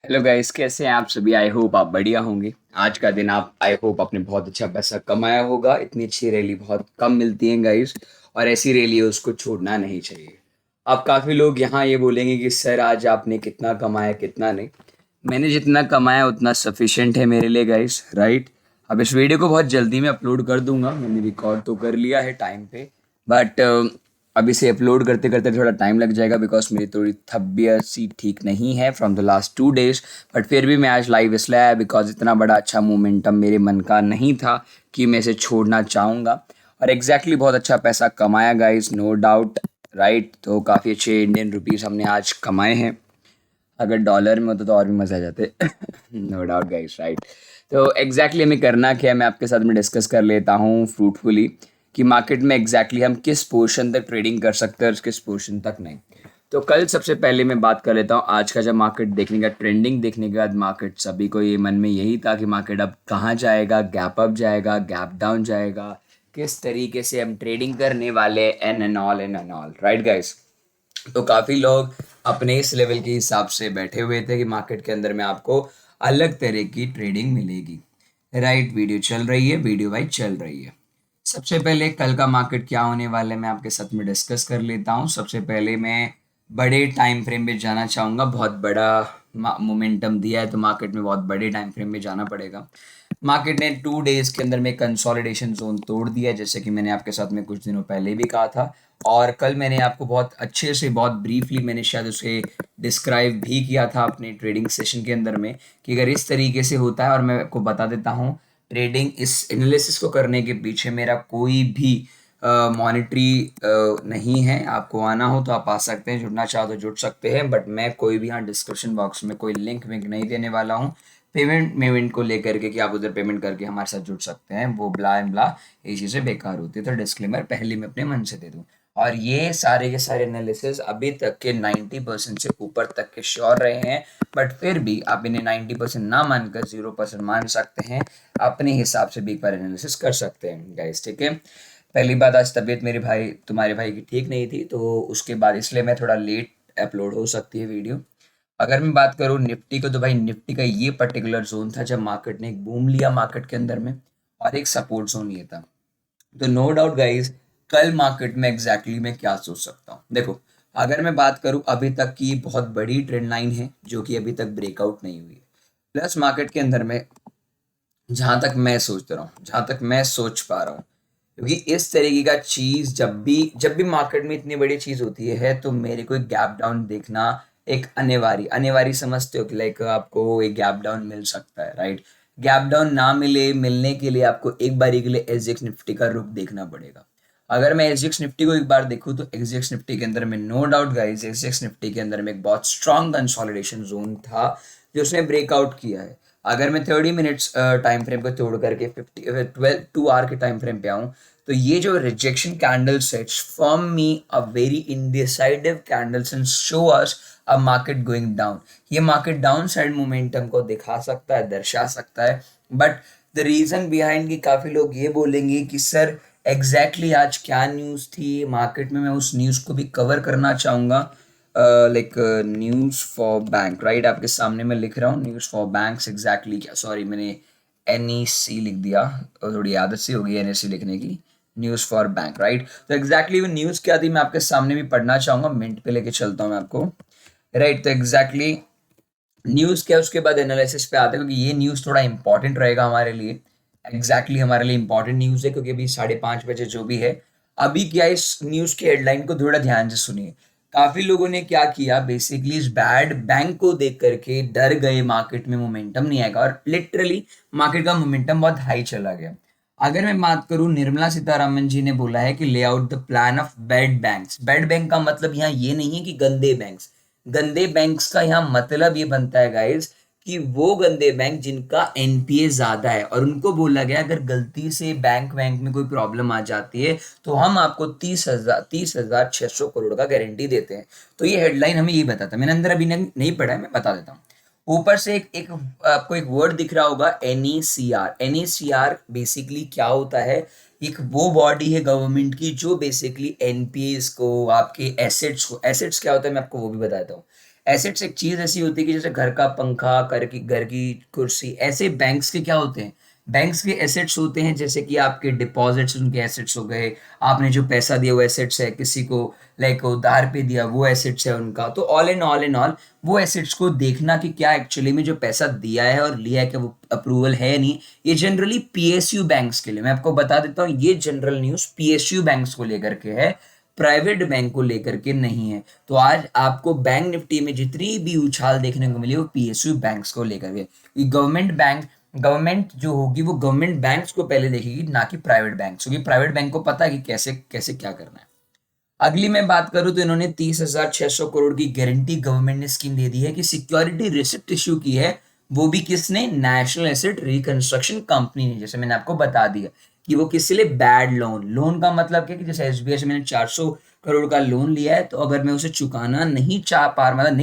Hello guys, कैसे हैं आप सभी। आई होप आप बढ़िया होंगे। आज का दिन आप आई होप आपने बहुत अच्छा पैसा कमाया होगा। इतनी अच्छी रैली बहुत कम मिलती हैं गाइस, और ऐसी रैली उसको छोड़ना नहीं चाहिए। अब काफ़ी लोग यहाँ ये बोलेंगे कि सर आज आपने कितना कमाया कितना नहीं। मैंने जितना कमाया उतना सफिशिएंट है मेरे लिए गाइस, राइट। अब इस वीडियो को बहुत जल्दी मैं अपलोड कर दूंगा। मैंने रिकॉर्ड तो कर लिया है टाइम पे, बट अब इसे अपलोड करते करते थोड़ा टाइम लग जाएगा बिकॉज मेरी थोड़ी तबीयत सी ठीक नहीं है from the last 2 days. But फिर भी मैं आज लाइव इसलिए आया बिकॉज इतना बड़ा अच्छा मोमेंटम मेरे मन का नहीं था कि मैं इसे छोड़ना चाहूँगा। और एग्जैक्टली बहुत अच्छा पैसा कमाया गाइस, नो डाउट, राइट। तो काफ़ी अच्छे इंडियन रुपीस हमने आज कमाए हैं। अगर डॉलर में होता तो और भी मज़े आ जाते। No doubt guys, right. तो एग्जैक्टली हमें करना क्या है, मैं आपके साथ में डिस्कस कर लेता हूँ फ्रूटफुली कि मार्केट में एग्जैक्टली हम किस पोर्शन तक ट्रेडिंग कर सकते हैं और किस पोर्शन तक नहीं। तो कल सबसे पहले मैं बात कर लेता हूँ आज का। जब मार्केट देखने का ट्रेंडिंग देखने के बाद मार्केट सभी को ये मन में यही था कि मार्केट अब कहाँ जाएगा, गैप अप जाएगा, गैप डाउन जाएगा, किस तरीके से हम ट्रेडिंग करने वाले, एंड ऑल, राइट गाइस। तो काफ़ी लोग अपने इस लेवल के हिसाब से बैठे हुए थे कि मार्केट के अंदर में आपको अलग तरह की ट्रेडिंग मिलेगी, राइट। वीडियो चल रही है, वीडियो भाई चल रही है। सबसे पहले कल का मार्केट क्या होने वाला है मैं आपके साथ में डिस्कस कर लेता हूँ। सबसे पहले मैं बड़े टाइम फ्रेम में जाना चाहूँगा। बहुत बड़ा मोमेंटम दिया है तो मार्केट में बहुत बड़े टाइम फ्रेम में जाना पड़ेगा। मार्केट ने 2 डेज के अंदर में कंसोलिडेशन जोन तोड़ दिया, जैसे कि मैंने आपके साथ में कुछ दिनों पहले भी कहा था। और कल मैंने आपको बहुत अच्छे से, बहुत ब्रीफली मैंने शायद उसे डिस्क्राइब भी किया था अपने ट्रेडिंग सेशन के अंदर में कि अगर इस तरीके से होता है। और मैं आपको बता देता हूँ, ट्रेडिंग इस एनालिसिस को करने के पीछे मेरा कोई भी मॉनेटरी नहीं है। आपको आना हो तो आप आ सकते हैं, जुड़ना चाहो तो जुड़ सकते हैं, बट मैं कोई भी यहाँ डिस्क्रिप्शन बॉक्स में कोई लिंक विंक नहीं देने वाला हूँ पेमेंट मेमेंट को लेकर के कि आप उधर पेमेंट करके हमारे साथ जुड़ सकते हैं। वो ब्ला एंड ब्ला, ये चीज़ें बेकार होती है। तो डिस्क्लेमर पहले मैं अपने मन से दे दूँ। और ये सारे के सारे एनालिसिस अभी तक के 90% से ऊपर तक के श्योर रहे हैं। बट फिर भी आप इन्हें 90% ना मानकर 0% मान सकते हैं। अपने हिसाब से भी एक बार एनालिसिस कर सकते हैं गाइस, ठीक है। पहली बात, आज तबीयत मेरे भाई, तुम्हारे भाई की ठीक नहीं थी, तो उसके बाद इसलिए मैं थोड़ा लेट अपलोड हो सकती है वीडियो। अगर मैं बात करूँ निफ्टी को, तो भाई निफ्टी का ये पर्टिकुलर जोन था जब मार्केट ने एक बूम लिया मार्केट के अंदर में, और एक सपोर्ट जोन ये था। तो नो डाउट गाइस, कल मार्केट में एग्जैक्टली मैं क्या सोच सकता हूँ। देखो, अगर मैं बात करूँ अभी तक की बहुत बड़ी ट्रेंड लाइन है जो कि अभी तक ब्रेकआउट नहीं हुई है। प्लस मार्केट के अंदर में जहां तक मैं सोच रहा हूँ, जहां तक मैं सोच पा रहा हूँ, क्योंकि इस तरीके का चीज जब भी मार्केट में इतनी बड़ी चीज होती है तो मेरे को एक गैप डाउन देखना एक अनिवार्य अनिवार्य समझते हो कि लाइक आपको एक गैप डाउन मिल सकता है, राइट। गैप डाउन ना मिले, मिलने के लिए आपको एक बारी के लिए एसजीएक्स निफ्टी का रुख देखना पड़ेगा। अगर मैं एसजीएक्स निफ्टी को एक बार देखूं तो एसजीएक्स निफ्टी के अंदर में no doubt guys, SGX Nifty के अंदर में एक बहुत स्ट्रांग कंसोलिडेशन जोन था जो उसने ब्रेकआउट किया है। अगर मैं 30 मिनट्स टाइम फ्रेम को तोड़ करके 2 आवर के टाइम फ्रेम पे आऊँ, तो ये जो rejection candle sets form me a very indecisive candles and show us a market going down. ये मार्केट डाउन साइड मोमेंटम को दिखा सकता है, दर्शा सकता है। बट द रीजन बिहाइंड कि काफी लोग ये बोलेंगे कि सर एग्जैक्टली आज क्या न्यूज़ थी मार्केट में, मैं उस न्यूज़ को भी कवर करना चाहूँगा। Like news for bank, right. आपके सामने मैं लिख रहा हूँ न्यूज़ फॉर बैंक्स, एग्जैक्टली क्या, सॉरी मैंने एनईसी लिख दिया, और थोड़ी आदत सी हो गई एनईसी लिखने की। News for bank, right. तो एग्जैक्टली वो न्यूज़ क्या थी मैं आपके सामने भी पढ़ना चाहूँगा, मिनट पे लेके चलता हूँ मैं आपको, राइट। तो एग्जैक्टली न्यूज़ क्या, उसके बाद एनालिसिस पे आते हैं, क्योंकि ये न्यूज़ थोड़ा इंपॉर्टेंट रहेगा हमारे लिए। एग्जैक्टली हमारे लिए इंपॉर्टेंट न्यूज़ है, क्योंकि अभी 5:30 बजे जो भी है, अभी क्या, इस न्यूज़ की हेडलाइन को थोड़ा ध्यान से सुनिए। काफ़ी लोगों ने क्या किया, बेसिकली इस बैड बैंक को देख करके डर गए, मार्केट में मोमेंटम नहीं आएगा, और लिटरली मार्केट का मोमेंटम बहुत हाई चला गया। अगर मैं बात करूं, निर्मला सीतारामन जी ने बोला है कि ले out the plan of bed banks. Bed bank का मतलब यहाँ ये नहीं है कि गंदे बैंक्स। गंदे बैंक्स का यहाँ मतलब ये बनता है गाइस कि वो गंदे बैंक जिनका एनपीए ज्यादा है, और उनको बोला गया अगर गलती से बैंक बैंक में कोई प्रॉब्लम आ जाती है तो हम आपको 30,600 करोड़ का गारंटी देते हैं। तो ये हेडलाइन हमें ये बताता है। मैंने अंदर अभी नहीं पढ़ा है, मैं बता देता हूँ। ऊपर से एक आपको एक वर्ड दिख रहा होगा, एनईसीआर। एनईसीआर बेसिकली क्या होता है, एक वो बॉडी है गवर्नमेंट की जो बेसिकली एनपीएस को, आपके एसेट्स को, एसेट्स क्या होता है मैं आपको वो भी बताता हूँ। एसेट्स एक चीज ऐसी होती है कि जैसे घर का पंखा, घर की कुर्सी, ऐसे बैंक्स के क्या होते हैं, बैंक्स के एसेट्स होते हैं, जैसे कि आपके डिपॉजिट्स उनके एसेट्स हो गए, आपने जो पैसा दिया वो एसेट्स है, किसी को लाइक उधार पे दिया वो एसेट्स है उनका। तो ऑल इन ऑल वो एसेट्स को देखना कि क्या एक्चुअली में जो पैसा दिया है और लिया है क्या वो अप्रूवल है नहीं, ये जनरली पीएसयू बैंक्स के लिए, मैं आपको बता देता हूँ, ये जनरल न्यूज पीएसयू बैंक्स को लेकर के है, प्राइवेट बैंक को लेकर के नहीं है। तो आज आपको बैंक निफ्टी में जितनी भी उछाल देखने को मिली वो पीएसयू बैंक्स को लेकर के, गवर्नमेंट जो होगी वो गवर्नमेंट बैंक्स को पहले देखेगी, ना कि प्राइवेट बैंक्स, क्योंकि प्राइवेट बैंक को पता है कि कैसे कैसे क्या करना है। अगली मैं बात करूं तो इन्होंने 30,600 करोड़ की गारंटी गवर्नमेंट ने स्कीम दे दी है कि सिक्योरिटी रिसिप्ट इश्यू की है, वो भी किसने, नेशनल एसेट रिकंस्ट्रक्शन कंपनी ने, जैसे मैंने आपको बता दिया कि वो किस लिए, बैड लोन। लोन का मतलब क्या कि जैसे एसबीआई से मैंने 400 करोड़ का लोन लिया है, तो अगर मैं उसे चुकाना नहीं चाह पा रहा, मतलब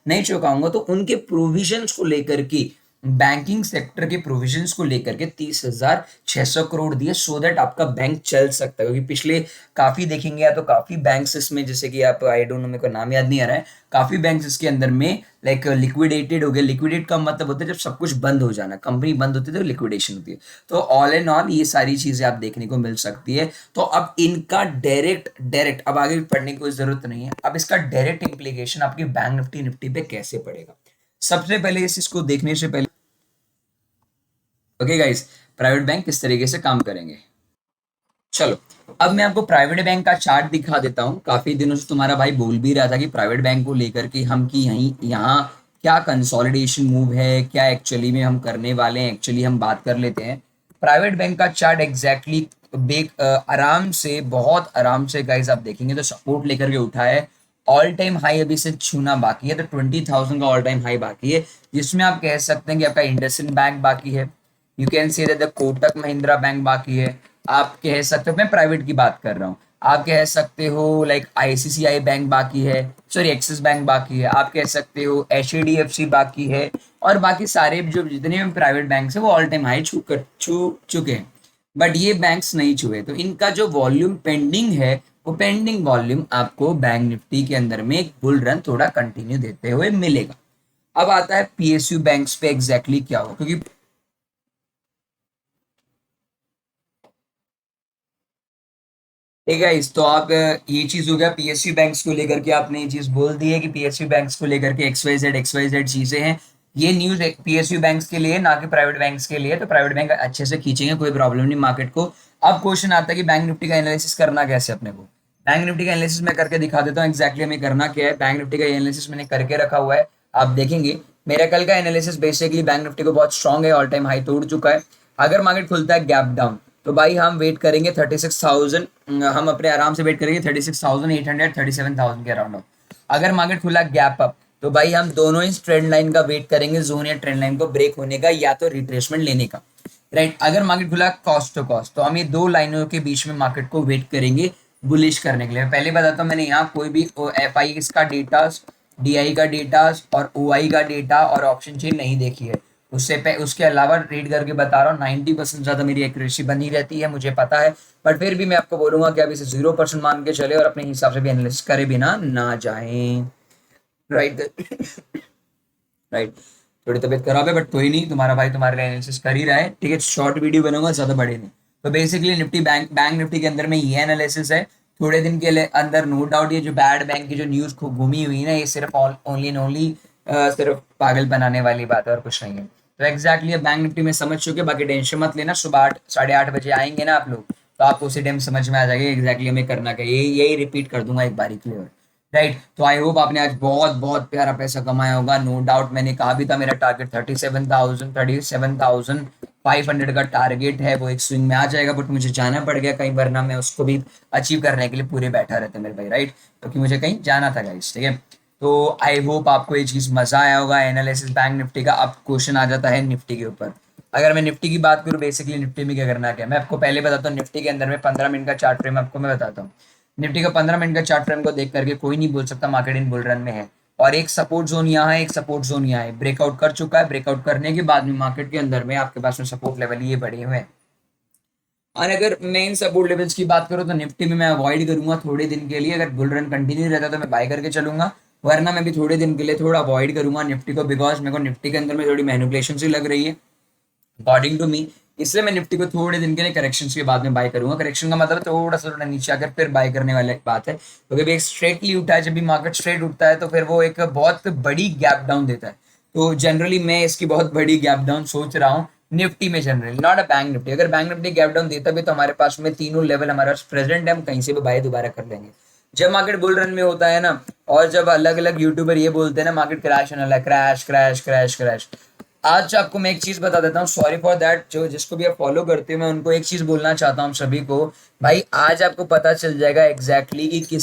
नहीं चुकाऊंगा, तो उनके प्रोविजंस को लेकर के, बैंकिंग सेक्टर के प्रोविजंस को लेकर के 30,600 करोड़ दिए, सो दैट आपका बैंक चल सकता है। क्योंकि पिछले काफी देखेंगे या तो काफी बैंक्स इसमें, जैसे कि आप, आई डोंट नो, मेरे को नाम याद नहीं आ रहा है, काफी बैंक्स इसके अंदर में लाइक लिक्विडेटेड हो गए। लिक्विडेट का मतलब होता है जब सब कुछ बंद हो जाना, कंपनी बंद होती है तो लिक्विडेशन होती है। तो ऑल एंड ऑल ये सारी चीजें आप देखने को मिल सकती है। तो अब इनका डायरेक्ट अब आगे पढ़ने की कोई जरूरत नहीं है, अब इसका डायरेक्ट इंप्लीकेशन आपकी बैंक निफ्टी पे कैसे पड़ेगा। सबसे पहले इस इसको देखने से पहले, ओके गाइस, प्राइवेट बैंक किस तरीके से काम करेंगे, चलो अब मैं आपको प्राइवेट बैंक का चार्ट दिखा देता हूँ। काफी दिनों से तुम्हारा भाई बोल भी रहा था कि प्राइवेट बैंक को लेकर के हम कि यहीं यहाँ क्या कंसोलिडेशन मूव है, क्या एक्चुअली में हम करने वाले हैं, एक्चुअली हम बात कर लेते हैं। प्राइवेट बैंक का चार्ट एग्जैक्टली आराम से, बहुत आराम से गाइस आप देखेंगे तो सपोर्ट लेकर के उठा है। ऑल टाइम हाई अभी से छूना बाकी है, तो 20,000 का ऑल टाइम हाई बाकी है, जिसमें आप कह सकते हैं कि आपका इंडसइंड बैंक बाकी है, you can say that the Kotak Mahindra bank बाकी है, आप कह सकते हो, मैं प्राइवेट की बात कर रहा हूँ, आप कह सकते हो लाइक आईसीसीआई बैंक बाकी है, सॉरी एक्सिस बैंक बाकी है, आप कह सकते हो एचडीएफसी बाकी है, और बाकी सारे जो जितने भी प्राइवेट बैंक है वो ऑल टाइम हाई छू चुके हैं। बट ये बैंक्स नहीं छुए, तो इनका जो वॉल्यूम पेंडिंग है वो पेंडिंग वॉल्यूम आपको बैंक निफ्टी के अंदर में एक बुल रन थोड़ा कंटिन्यू देते हुए मिलेगा। अब आता है पीएसयू बैंक्स पे एग्जैक्टली क्या होगा, क्योंकि ठीक है इस, तो आप ये चीज हो गया पीएसयू बैंक्स को लेकर के, आपने ये चीज बोल दी है कि पीएसयू बैंक्स को लेकर के एक्स वाई जेड चीजें हैं। ये न्यूज पीएसयू बैंक्स के लिए, ना कि प्राइवेट बैंक्स के लिए, तो प्राइवेट बैंक अच्छे से खींचेंगे, कोई प्रॉब्लम नहीं मार्केट को। अब क्वेश्चन आता है कि बैंक निफ्टी का एनालिसिस करना कैसे अपने को। बैंक निफ्टी का एनालिसिस मैं करके दिखा देता हूँ एग्जैक्टली हमें करना क्या है। बैंक निफ्टी का एनालिसिस मैंने करके रखा हुआ है, आप देखेंगे। मेरा कल का एनालिसिस बेसिकली बैंक निफ्टी को बहुत स्ट्रांग है, ऑल टाइम हाई तोड़ चुका है। अगर मार्केट खुलता है गैप डाउन, तो भाई हम वेट करेंगे 36,000, हम अपने आराम से वेट करेंगे 36,800, 37,000 के अराउंड। अगर मार्केट खुला गैप अप, तो भाई हम दोनों ही ट्रेंड लाइन का वेट करेंगे, जोन या ट्रेंड लाइन को ब्रेक होने का या तो रिट्रेसमेंट लेने का, राइट। अगर मार्केट खुला कॉस्ट टू कॉस्ट, तो हम ये दो लाइनों के बीच में मार्केट को वेट करेंगे बुलिश करने के लिए। पहले बताता हूँ, मैंने यहाँ कोई भी एफ आई का डेटा, डीआई का डेटा और ओआई का डेटा और ऑप्शन चेन नहीं देखी है। उसके अलावा रीड करके बता रहा हूँ, 90% ज्यादा मेरी एक्यूरेसी बनी रहती है, मुझे पता है। बट फिर भी मैं आपको बोलूंगा कि आप इसे 0% मान के चले और अपने हिसाब से भी एनालिसिस करे बिना ना जाएं, राइट। राइट, थोड़ी तबीयत खराब है बट कोई नहीं, तुम्हारा भाई तुम्हारे लिए एनालिसिस कर ही रहा है, ठीक है। शॉर्ट वीडियो बनूंगा, ज्यादा बड़े नहीं। तो बेसिकली निफ्टी बैंक निफ्टी के अंदर में ये एनालिसिस है। थोड़े दिन के लिए अंदर नो डाउट ये जो बैड बैंक की जो न्यूज घूमी हुई है ना, ये सिर्फ ओनली एंड ओनली सिर्फ पागल बनाने वाली बात है और कुछ नहीं है। तो एग्जैक्टली बैंक निफ्टी में समझ चुके, बाकी टेंशन मत लेना। सुबह 8 साढ़े 8 बजे आएंगे ना आप लोग, तो आपको उसी टाइम समझ में आ जाएगा एग्जैक्टली हमें करना क्या है। यही रिपीट कर दूंगा एक बारी क्लियर, राइट। तो आई होप आपने आज बहुत बहुत प्यारा पैसा कमाया होगा, नो डाउट। मैंने कहा भी था मेरा टारगेट 37,500 का टारगेट है, वो एक स्विंग में आ जाएगा, बट मुझे जाना पड़ गया कहीं, वरना मैं उसको भी अचीव करने के लिए पूरे बैठा रहता मेरे भाई, राइट। क्योंकि मुझे कहीं जाना था गाइस, ठीक है। तो आई होप आपको ये चीज मजा आया होगा एनालिसिस बैंक निफ्टी का। अब क्वेश्चन आ जाता है निफ्टी के ऊपर। अगर मैं निफ्टी की बात करूँ, बेसिकली निफ्टी में क्या करना क्या, मैं आपको पहले बताता हूँ। निफ्टी के अंदर में 15 मिनट का चार्ट फ्रेम आपको मैं बताता हूँ। निफ्टी का 15 मिनट का चार्ट फ्रेम को देख करके कोई नहीं बोल सकता मार्केट इन बुल रन में है। और एक सपोर्ट जोन यहाँ है, एक सपोर्ट जोन यहाँ है, ब्रेकआउट कर चुका है। ब्रेकआउट करने के बाद में मार्केट के अंदर में आपके पास में सपोर्ट लेवल ये बढ़े हुए हैं। और अगर मैं इन सपोर्ट लेवल्स की बात करूँ तो निफ्टी में मैं अवॉइड करूंगा थोड़े दिन के लिए। अगर बुल रन कंटिन्यू रहता तो मैं बाय करके चलूंगा, वरना मैं भी थोड़े दिन के लिए थोड़ा अवॉइड करूंगा निफ्टी को, बिकॉज मेरे को निफ्टी के अंदर में थोड़ी मैनिपुलेशन सी लग रही है अकॉर्डिंग टू मी। इसलिए मैं निफ्टी को थोड़े दिन के लिए करेक्शन के बाद में बाय करूंगा। करेक्शन का मतलब थोड़ा सा थोड़ा नीचे आकर फिर बाय करने वाली बात है, क्योंकि एक स्ट्रेटली उठा है, जब भी मार्केट स्ट्रेट उठता है तो फिर वो एक बहुत बड़ी गैप डाउन देता है। तो जनरली मैं इसकी बहुत बड़ी गैप डाउन सोच रहा हूँ निफ्टी में, generally not a bank Nifty. अगर बैंक निफ्टी गैप डाउन देता भी तो हमारे पास में तीनों लेवल हमारे पास प्रेजेंट है, हम कहीं से भी बाय दोबारा कर लेंगे। जब मार्केट बुल रन में होता है ना, और जब अलग अलग यूट्यूबर ये बोलते हैं ना मार्केट क्रैश होने वाला है, क्रैश क्रैश क्रैश क्रैश, आज आपको मैं एक चीज बता देता हूँ, सॉरी फॉर दैट, जो जिसको भी आप फॉलो करते हो मैं उनको एक चीज बोलना चाहता हूँ सभी को। भाई आज आपको पता चल जाएगा एग्जैक्टली कि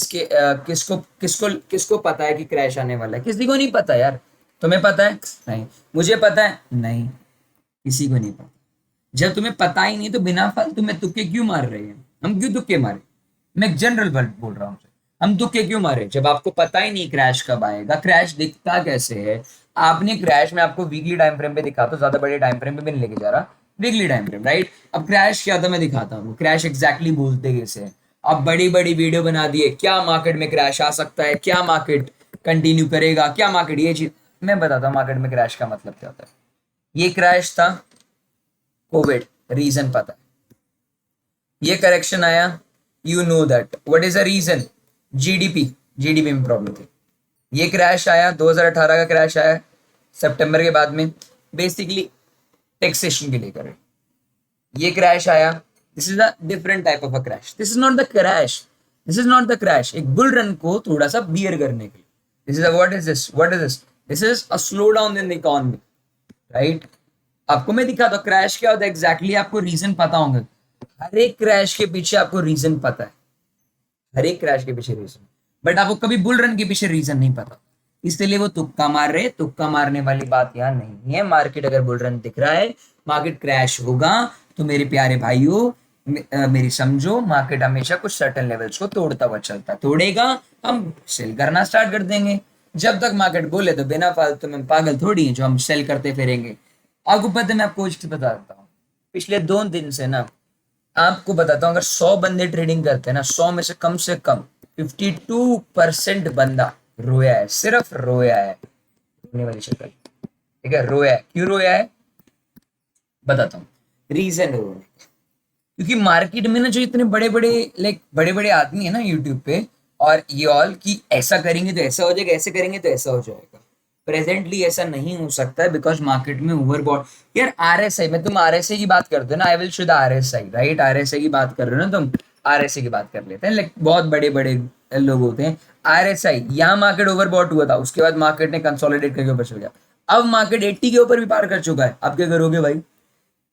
किसको किसको किसको पता है कि क्रैश आने वाला है। किसी को नहीं पता यार। तुम्हें पता है? नहीं। मुझे पता है? नहीं। किसी को नहीं पता। जब तुम्हें पता ही नहीं तो बिना फालतू में तुक्के क्यों मार रहे हैं? हम क्यों तुक्के मारे? मैं जनरल वर्ड बोल रहा हूँ। हम तुक्के क्यों मारे जब आपको पता ही नहीं क्रैश कब आएगा? क्रैश दिखता कैसे है? आपने क्रैश में आपको वीकली टाइम फ्रेम पे दिखा, तो ज्यादा बड़े टाइम फ्रेम पे भी नहीं लेके जा रहा, वीकली टाइम फ्रेम, राइट? अब क्रैश क्या था मैं दिखाता हूँ, क्रैश एग्जैक्टली बोलते कैसे हैं। अब बड़ी बड़ी वीडियो बना दिए, क्या मार्केट में क्रैश आ सकता है, क्या मार्केट कंटिन्यू करेगा, क्या मार्केट ये चीज। मैं बताता हूँ मार्केट में क्रैश का मतलब क्या होता है। ये क्रैश था कोविड, रीजन पता है। ये करेक्शन आया, you know that what is the reason, GDP, GDP में प्रॉब्लम थी। ये क्रैश आया 2018 का क्रैश आया सितंबर के बाद में, बेसिकली टैक्सेशन के लेकर ये क्रैश आया। This is a different type of a crash, this is not the crash, this is not the crash. एक बुल रन को थोड़ा सा बियर करने के लिए, this is what is this, what is this, this is a slow down in the economy, right? आपको मैं दिखाता हूँ क्रैश क्या होता है एग्जैक्टली, आपको रीजन पता होंगे। हर एक क्रैश के पीछे आपको रीजन पता है, हर एक क्रैश के पीछे रीजन, बट आपको कभी बुल रन के पीछे रीजन नहीं पता। इसलिए वो तुक्का मार रहे, तुक्का मारने वाली बात यहाँ नहीं है। मार्केट अगर बुल रन दिख रहा है, मार्केट क्रैश होगा, तो मेरे प्यारे भाइयों मेरी समझो, मार्केट हमेशा कुछ सर्टेन लेवल्स को तोड़ता हुआ चलता, तोड़ेगा हम सेल करना स्टार्ट कर देंगे। जब तक मार्केट बोले तो बिना फालतू में पागल थोड़ी है जो हम सेल करते फिरेंगे। आपको पता है, मैं आपको एक चीज बता देता हूँ, पिछले 2 दिन से ना आपको बताता हूँ, अगर 100 बंदे ट्रेडिंग करते हैं ना, 100 में से कम 52% बंदा रोया है, सिर्फ रोया है। रोने वाली शक्ल, ठीक है? रोया है। क्यों रोया है बताता हूँ, रीजन है रोने का। क्योंकि मार्केट में ना जो इतने बड़े बड़े लाइक बड़े बड़े आदमी है ना यूट्यूब पे, और ये ऑल कि ऐसा करेंगे तो ऐसा हो जाएगा, ऐसे करेंगे तो ऐसा हो जाएगा, प्रेजेंटली ऐसा नहीं हो सकता है, बिकॉज मार्केट में ओवरबॉट। यार आरएसआई में तुम आरएसआई की बात करते हो ना, I will show the RSI, right? RSI की बात कर रहे हो ना तुम, आरएसआई की बात कर लेते हैं, लाइक बहुत बड़े बड़े लोग होते हैं। आरएसआई, यहाँ मार्केट ओवरबॉट हुआ था, उसके बाद मार्केट ने कंसोलिडेट करके ऊपर चल गया। अब मार्केट 80 के ऊपर भी पार कर चुका है, अब क्या करोगे भाई?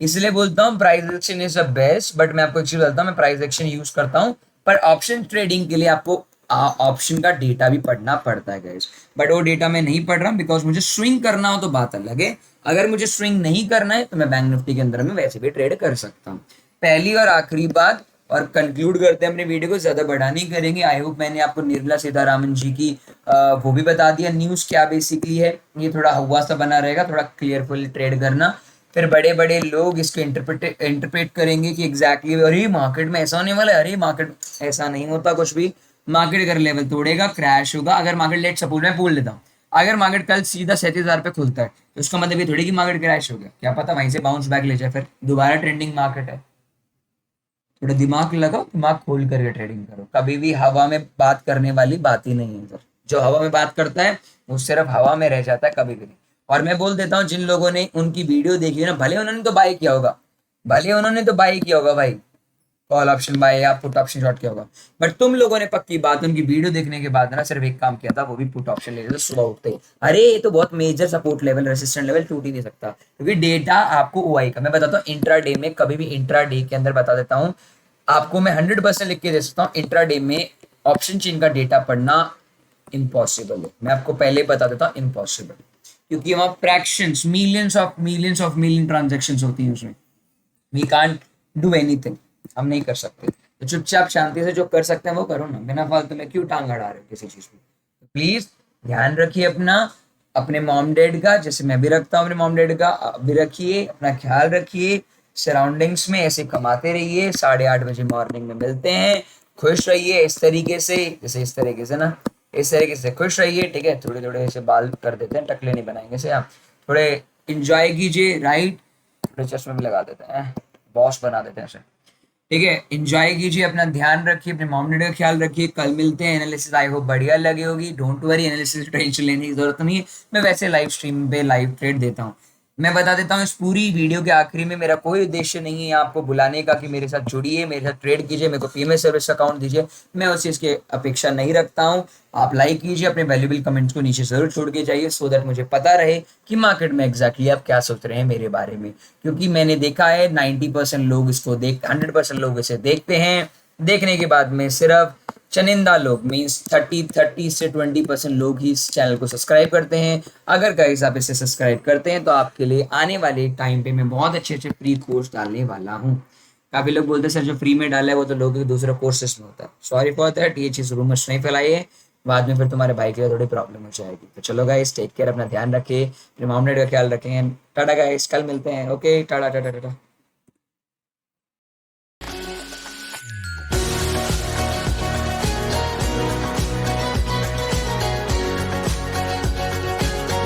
इसलिए बोलता हूँ price action is the best, but मैं आपको एक चीज बताता हूँ, मैं प्राइस एक्शन यूज करता हूँ, पर ऑप्शन ट्रेडिंग के लिए आपको ऑप्शन का डेटा भी पढ़ना पड़ता है गाइस। बट वो डेटा मैं नहीं पढ़ रहा हूँ, बिकॉज मुझे स्विंग करना हो तो बात अलग है। अगर मुझे स्विंग नहीं करना है तो मैं बैंक निफ्टी के अंदर में वैसे भी ट्रेड कर सकता हूँ। पहली और आखिरी बात, और कंक्लूड करते हैं अपने वीडियो को, ज्यादा बड़ा नहीं करेंगे। आई होप मैंने आपको निर्मला सीतारामन जी की वो भी बता दिया, न्यूज क्या बेसिकली है। ये थोड़ा हुआ सा बना रहेगा, थोड़ा क्लियरफुल ट्रेड करना, फिर बड़े बड़े लोग इसको इंटरप्रेट करेंगे कि एग्जैक्टली अरे मार्केट में ऐसा होने वाला है, अरे मार्केट ऐसा नहीं होता कुछ भी। मार्केट अगर लेवल तोड़ेगा क्रैश होगा। अगर मार्केट लेट सपोज मैं बोल लेता हूँ, अगर मार्केट कल सीधा 37,000 पे खुलता है तो उसका मतलब ये थोड़ी कि मार्केट क्रैश हो गया, क्या पता वहीं से बाउंस बैक ले जाए, फिर दोबारा ट्रेंडिंग मार्केट है। थोड़ा दिमाग लगाओ, दिमाग खोल करके ट्रेडिंग करो। कभी भी हवा में बात करने वाली बात ही नहीं है सर। जो हवा में बात करता है वो सिर्फ हवा में रह जाता है, कभी भी नहीं। और मैं बोल देता हूँ, जिन लोगों ने उनकी वीडियो देखी है ना, भले उन्होंने तो बाय किया होगा, भले उन्होंने तो बाय किया होगा भाई, कॉल ऑप्शन बाय या पुट ऑप्शन शॉर्ट किया होगा, बट तुम लोगों ने पक्की बात उनकी वीडियो देखने के बाद ना सिर्फ एक काम किया था, वो भी पुट ऑप्शन ले लिया सुबह उठते ही। अरे ये तो बहुत major support level, resistant level टूट ही नहीं सकता, क्योंकि डेटा आपको ओआई का मैं बताता हूँ। इंट्रा डे में कभी भी, इंट्रा डे के अंदर बता देता हूँ आपको, मैं 100% लिख के दे सकता हूँ, इंट्रा डे में ऑप्शन चेन का डेटा पढ़ना इम्पॉसिबल है। मैं आपको पहले बता देता हूँ इम्पॉसिबल, क्योंकि वहां fractions, millions of million transaction होती हैं उसमें। वी कांट डू एनीथिंग, हम नहीं कर सकते। तो चुपचाप शांति से जो कर सकते हैं वो करो ना, बिना फालतू में क्यों टांग अड़ा रहे हो किसी चीज में। तो प्लीज ध्यान रखिए अपना, अपने मॉम डैड का, जैसे मैं भी रखता हूँ अपने मॉम डैड का, आप भी रखिए, अपना ख्याल रखिए। सराउंडिंग्स में ऐसे कमाते रहिए। 8:30 बजे मॉर्निंग में मिलते हैं। खुश रहिए इस तरीके से, जैसे इस तरीके से ना इस तरीके से खुश रहिए, ठीक है। थोड़े थोड़े ऐसे बाल कर देते हैं, टकले नहीं बनाएंगे से आप। थोड़े इंजॉय कीजिए, राइट। थोड़े चश्मे भी लगा देते हैं, बॉस बना देते हैं ऐसे, ठीक है। इंजॉय कीजिए, अपना ध्यान रखिए, अपने मॉम डैडी का ख्याल रखिए। कल मिलते हैं। एनालिसिस आई होप बढ़िया लगी होगी। डोंट वरी, एनालिसिस टेंशन लेने की जरूरत नहीं है। मैं वैसे लाइव स्ट्रीम पे लाइव ट्रेड देता हूँ। मैं बता देता हूँ, इस पूरी वीडियो के आखिरी में मेरा कोई उद्देश्य नहीं है आपको बुलाने का कि मेरे साथ जुड़िए, मेरे साथ ट्रेड कीजिए, मेरे को पीएमएस सर्विस अकाउंट दीजिए। मैं उस चीज़ की अपेक्षा नहीं रखता हूँ। आप लाइक कीजिए, अपने वैल्यूबल कमेंट्स को नीचे जरूर छोड़ के जाइए, सो दैट मुझे पता रहे कि मार्केट में एग्जैक्टली आप क्या सोच रहे हैं मेरे बारे में। क्योंकि मैंने देखा है 90% लोग इसको देख 100% लोग इसे देखते हैं। देखने के बाद में सिर्फ चनिंदा लोग मीन्स 30 से 20% लोग ही इस चैनल को सब्सक्राइब करते हैं। अगर गाइस आप इसे सब्सक्राइब करते हैं तो आपके लिए आने वाले टाइम पे मैं बहुत अच्छे अच्छे फ्री कोर्स डालने वाला हूँ। काफी लोग बोलते हैं सर जो फ्री में डाला है वो तो लोगों के दूसरे कोर्सेस में होता है। सॉरी फॉर दैट, ये चीज़ रूमर्स नहीं फैलाइए, बाद में फिर तुम्हारे भाई के लिए थोड़ी प्रॉब्लम हो जाएगी। तो चलो गाइस, टेक केयर, अपना ध्यान रखिए, अपने मॉम डैडी का ख्याल रखें। टाटा गाइस, कल मिलते हैं। ओके, टाटा टाटा टाटा।